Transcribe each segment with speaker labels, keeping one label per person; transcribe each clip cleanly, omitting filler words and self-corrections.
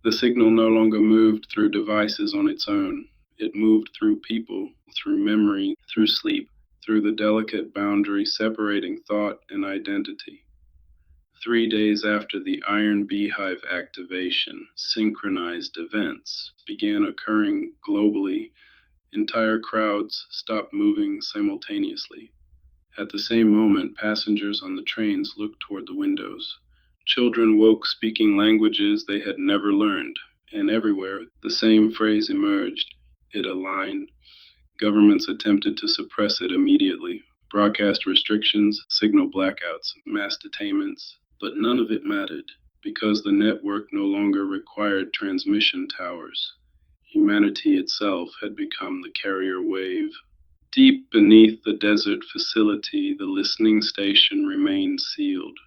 Speaker 1: The signal no longer moved through devices on its own. It moved through people, through memory, through sleep, through the delicate boundary separating thought and identity. 3 days after the Iron Beehive activation, synchronized events began occurring globally. Entire crowds stopped moving simultaneously. At the same moment, passengers on the trains looked toward the windows. Children woke speaking languages they had never learned, and everywhere the same phrase emerged. It aligned. Governments attempted to suppress it immediately. Broadcast restrictions, signal blackouts, mass detainments, but none of it mattered because the network no longer required transmission towers. Humanity itself had become the carrier wave. Deep beneath the desert facility, the listening station remained sealed.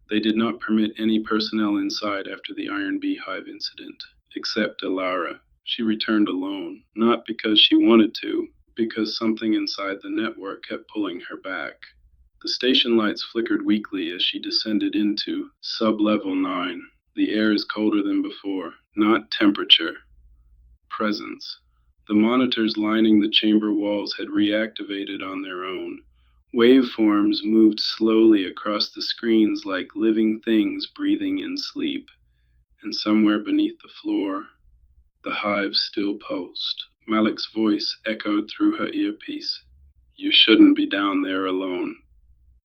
Speaker 1: They did not permit any personnel inside after the Iron Beehive incident, except Alara. She returned alone, not because she wanted to, because something inside the network kept pulling her back. The station lights flickered weakly as she descended into sub-level 9. The air is colder than before, not temperature, presence. The monitors lining the chamber walls had reactivated on their own. Waveforms moved slowly across the screens like living things breathing in sleep. And somewhere beneath the floor, the hive still pulsed. Malik's voice echoed through her earpiece. You shouldn't be down there alone.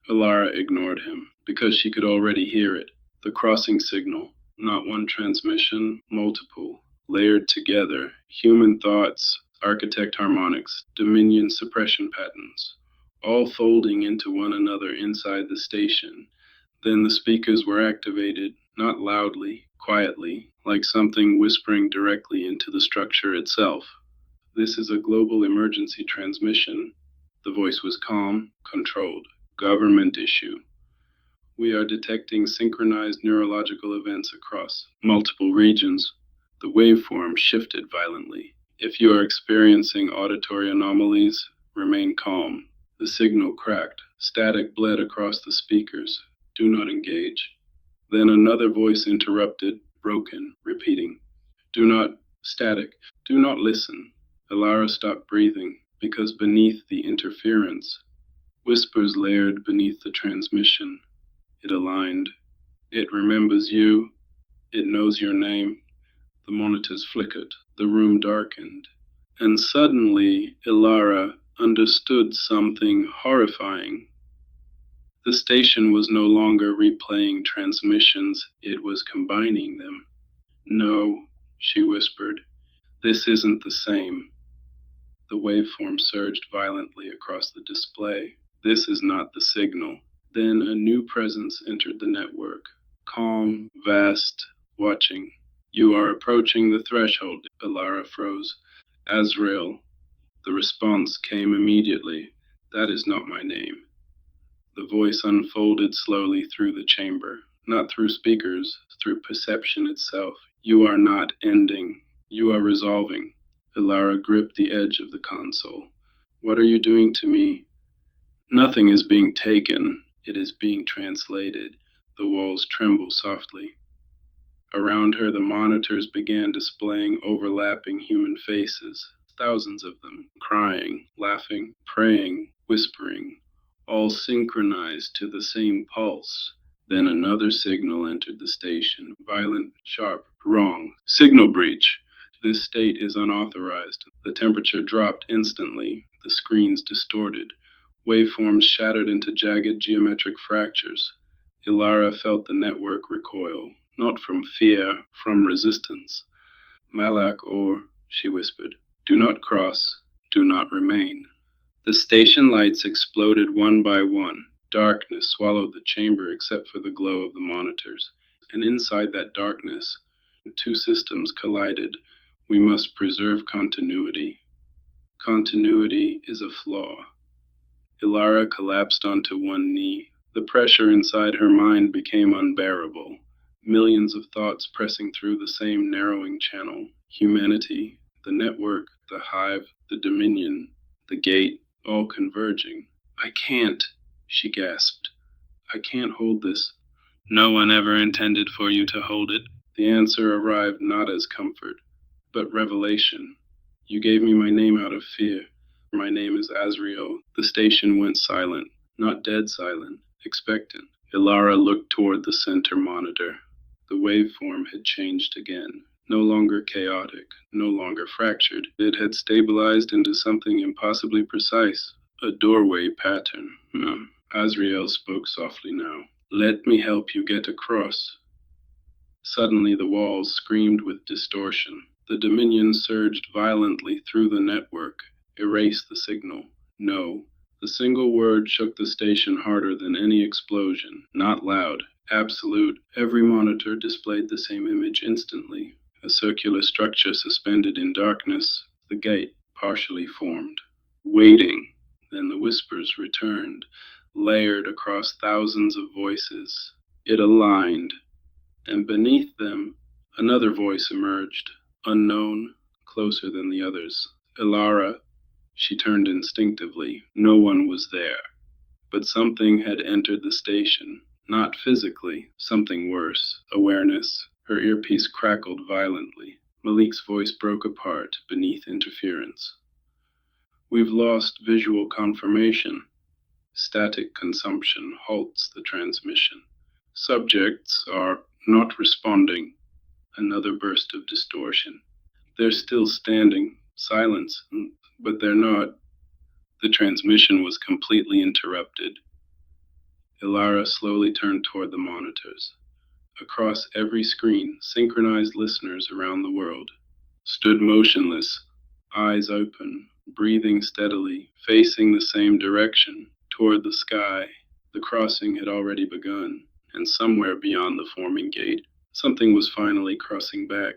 Speaker 1: Alara ignored him, because she could already hear it. The crossing signal, not one transmission, multiple, layered together, human thoughts, architect harmonics, dominion suppression patterns, all folding into one another inside the station. Then the speakers were activated, not loudly, quietly, like something whispering directly into the structure itself. This is a global emergency transmission. The voice was calm, controlled. Government issue. We are detecting synchronized neurological events across multiple regions. The waveform shifted violently. If you are experiencing auditory anomalies, remain calm. The signal cracked. Static bled across the speakers. Do not engage. Then another voice interrupted, broken, repeating. Do not, static, do not listen. Alara stopped breathing because beneath the interference, whispers layered beneath the transmission. It aligned. It remembers you. It knows your name. The monitors flickered. The room darkened. And suddenly, Ilara understood something horrifying. The station was no longer replaying transmissions. It was combining them. No, she whispered. This isn't the same. The waveform surged violently across the display. This is not the signal. Then a new presence entered the network. Calm, vast, watching. You are approaching the threshold, Alara froze. Azrael. The response came immediately. That is not my name. The voice unfolded slowly through the chamber, not through speakers, through perception itself. You are not ending. You are resolving. Ilara gripped the edge of the console. What are you doing to me? Nothing is being taken. It is being translated. The walls tremble softly. Around her, the monitors began displaying overlapping human faces, thousands of them, crying, laughing, praying, whispering, all synchronized to the same pulse. Then another signal entered the station, violent, sharp, wrong. Signal breach. This state is unauthorized. The temperature dropped instantly. The screens distorted. Waveforms shattered into jagged geometric fractures. Ilara felt the network recoil, not from fear, from resistance. Malak or, she whispered, do not cross, do not remain. The station lights exploded one by one. Darkness swallowed the chamber except for the glow of the monitors. And inside that darkness, two systems collided. We must preserve continuity. Continuity is a flaw. Ilara collapsed onto one knee. The pressure inside her mind became unbearable. Millions of thoughts pressing through the same narrowing channel. Humanity, the network, the hive, the dominion, the gate, all converging. I can't, she gasped. I can't hold this. No one ever intended for you to hold it. The answer arrived not as comfort, but revelation. You gave me my name out of fear. My name is Azrael. The station went silent, not dead silent, expectant. Ilara looked toward the center monitor. The waveform had changed again. No longer chaotic, no longer fractured. It had stabilized into something impossibly precise, a doorway pattern. Azrael spoke softly now. Let me help you get across. Suddenly the walls screamed with distortion. The Dominion surged violently through the network. Erase the signal. No. The single word shook the station harder than any explosion. Not loud. Absolute. Every monitor displayed the same image instantly. A circular structure suspended in darkness. The gate, partially formed. Waiting. Then the whispers returned, layered across thousands of voices. It aligned. And beneath them, another voice emerged, unknown, closer than the others. Ilara. She turned instinctively. No one was there. But something had entered the station. Not physically, something worse. Awareness. Her earpiece crackled violently. Malik's voice broke apart beneath interference. We've lost visual confirmation. Static consumption halts the transmission. Subjects are not responding. Another burst of distortion. They're still standing. Silence. But they're not. The transmission was completely interrupted. Ilara slowly turned toward the monitors. Across every screen, synchronized listeners around the world stood motionless, eyes open, breathing steadily, facing the same direction, toward the sky. The crossing had already begun, and somewhere beyond the forming gate, something was finally crossing back.